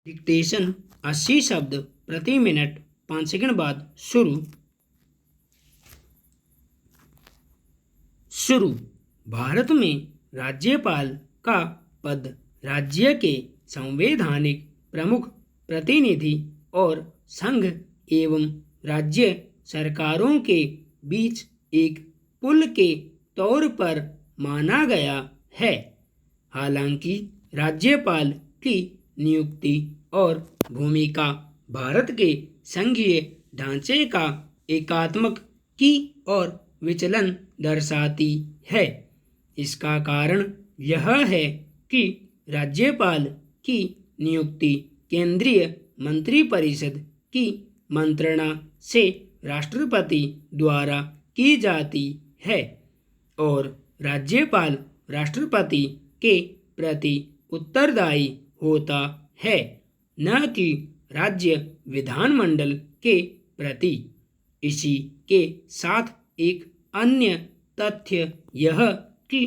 Dictation 80 शब्द प्रति minute 5 second बाद शुरू। भारत में राज्यपाल का पद राज्य के संवैधानिक प्रमुख प्रतिनिधि और संघ एवं राज्य सरकारों के बीच एक पुल के तौर पर माना गया है। हालांकि राज्यपाल की नियुक्ति और भूमिका भारत के संघीय ढांचे का एकात्मक की ओर विचलन दर्शाती है। इसका कारण यह है कि राज्यपाल की नियुक्ति केंद्रीय मंत्रिपरिषद की मंत्रणा से राष्ट्रपति द्वारा की जाती है और राज्यपाल राष्ट्रपति के प्रति उत्तरदायी होता है, न कि राज्य विधानमंडल के प्रति। इसी के साथ एक अन्य तथ्य यह कि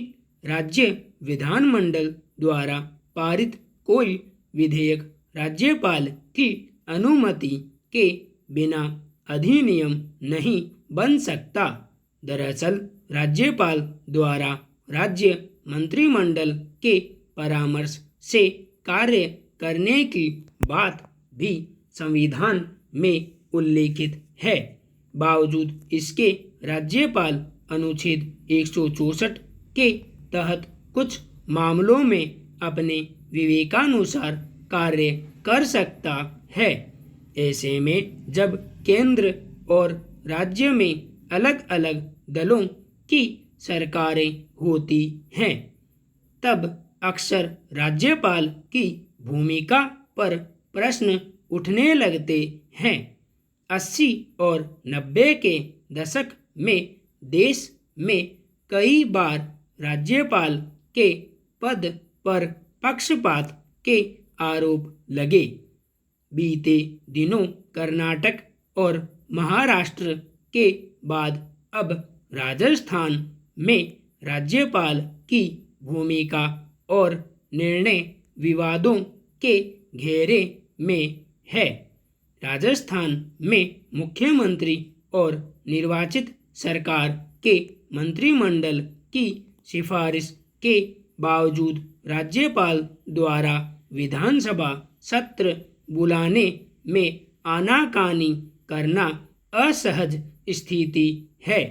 राज्य विधानमंडल द्वारा पारित कोई विधेयक राज्यपाल की अनुमति के बिना अधिनियम नहीं बन सकता। दरअसल राज्यपाल द्वारा राज्य मंत्रिमंडल के परामर्श से कार्य करने की बात भी संविधान में उल्लेखित है। बावजूद इसके राज्यपाल अनुच्छेद 164 के तहत कुछ मामलों में अपने विवेकानुसार कार्य कर सकता है। ऐसे में जब केंद्र और राज्य में अलग अलग दलों की सरकारें होती हैं, तब अक्सर राज्यपाल की भूमिका पर प्रश्न उठने लगते हैं। 80 और 90 के दशक में देश में कई बार राज्यपाल के पद पर पक्षपात के आरोप लगे। बीते दिनों कर्नाटक और महाराष्ट्र के बाद अब राजस्थान में राज्यपाल की भूमिका और निर्णय विवादों के घेरे में है। राजस्थान में मुख्यमंत्री और निर्वाचित सरकार के मंत्रिमंडल की सिफारिश के बावजूद राज्यपाल द्वारा विधानसभा सत्र बुलाने में आनाकानी करना असहज स्थिति है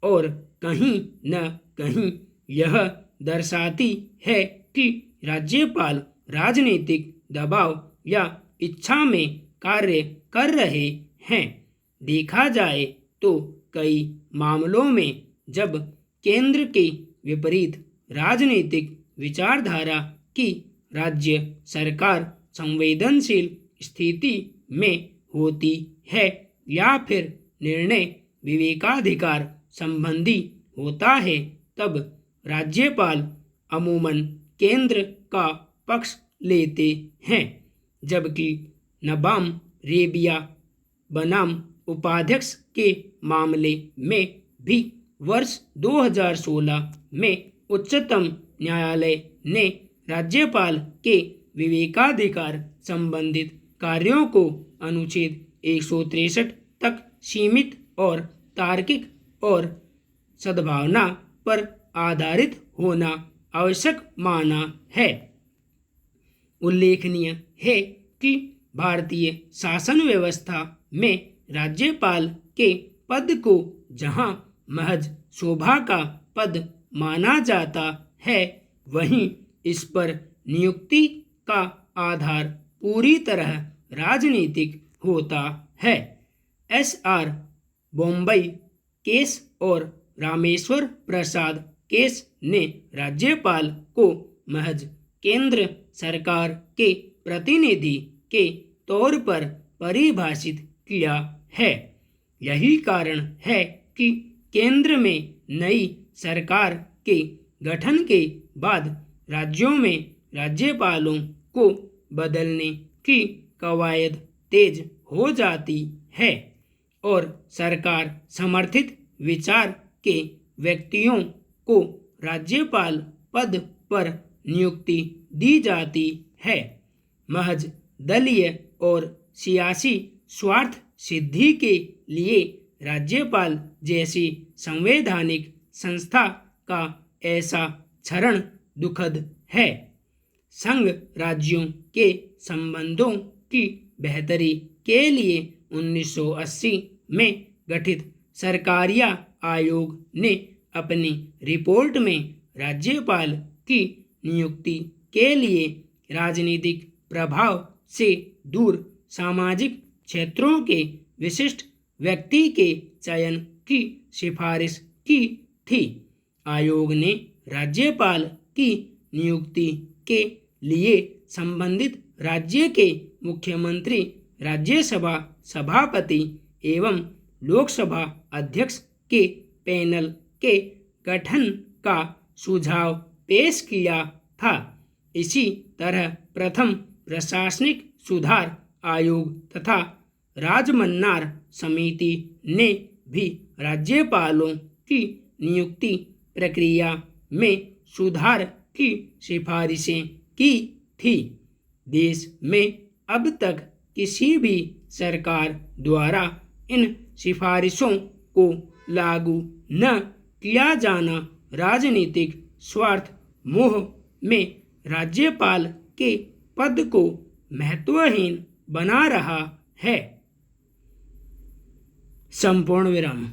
और कहीं न कहीं यह दर्शाती है कि राज्यपाल राजनीतिक दबाव या इच्छा में कार्य कर रहे हैं। देखा जाए तो कई मामलों में जब केंद्र के विपरीत राजनीतिक विचारधारा की राज्य सरकार संवेदनशील स्थिति में होती है या फिर निर्णय विवेकाधिकार संबंधी होता है, तब राज्यपाल अमूमन केंद्र का पक्ष लेते हैं। जबकि नबाम रेबिया बनाम उपाध्यक्ष के मामले में भी वर्ष 2016 में उच्चतम न्यायालय ने राज्यपाल के विवेकाधिकार संबंधित कार्यों को अनुच्छेद 163 तक सीमित और तार्किक और सद्भावना पर आधारित होना आवश्यक माना है। उल्लेखनीय है कि भारतीय शासन व्यवस्था में राज्यपाल के पद को जहां महज शोभा का पद माना जाता है, वहीं इस पर नियुक्ति का आधार पूरी तरह राजनीतिक होता है। SR बोम्बई केस और रामेश्वर प्रसाद केस ने राज्यपाल को महज केंद्र सरकार के प्रतिनिधि के तौर पर परिभाषित किया है। यही कारण है कि केंद्र में नई सरकार के गठन के बाद राज्यों में राज्यपालों को बदलने की कवायद तेज हो जाती है और सरकार समर्थित विचार के व्यक्तियों को राज्यपाल पद पर नियुक्ति दी जाती है। महज दलीय और सियासी स्वार्थ सिद्धि के लिए राज्यपाल जैसी संवैधानिक संस्था का ऐसा क्षरण दुखद है। संघ राज्यों के संबंधों की बेहतरी के लिए 1980 में गठित सरकारिया आयोग ने अपनी रिपोर्ट में राज्यपाल की नियुक्ति के लिए राजनीतिक प्रभाव से दूर सामाजिक क्षेत्रों के विशिष्ट व्यक्ति के चयन की सिफारिश की थी। आयोग ने राज्यपाल की नियुक्ति के लिए संबंधित राज्य के मुख्यमंत्री, राज्यसभा सभापति एवं लोकसभा अध्यक्ष के पैनल के गठन का सुझाव पेश किया था। इसी तरह प्रथम प्रशासनिक सुधार आयोग तथा राजमन्नार समिति ने भी राज्यपालों की नियुक्ति प्रक्रिया में सुधार की सिफारिशें की थी। देश में अब तक किसी भी सरकार द्वारा इन सिफारिशों को लागू न किया जाना राजनीतिक स्वार्थ मोह में राज्यपाल के पद को महत्वहीन बना रहा है। संपूर्ण विराम।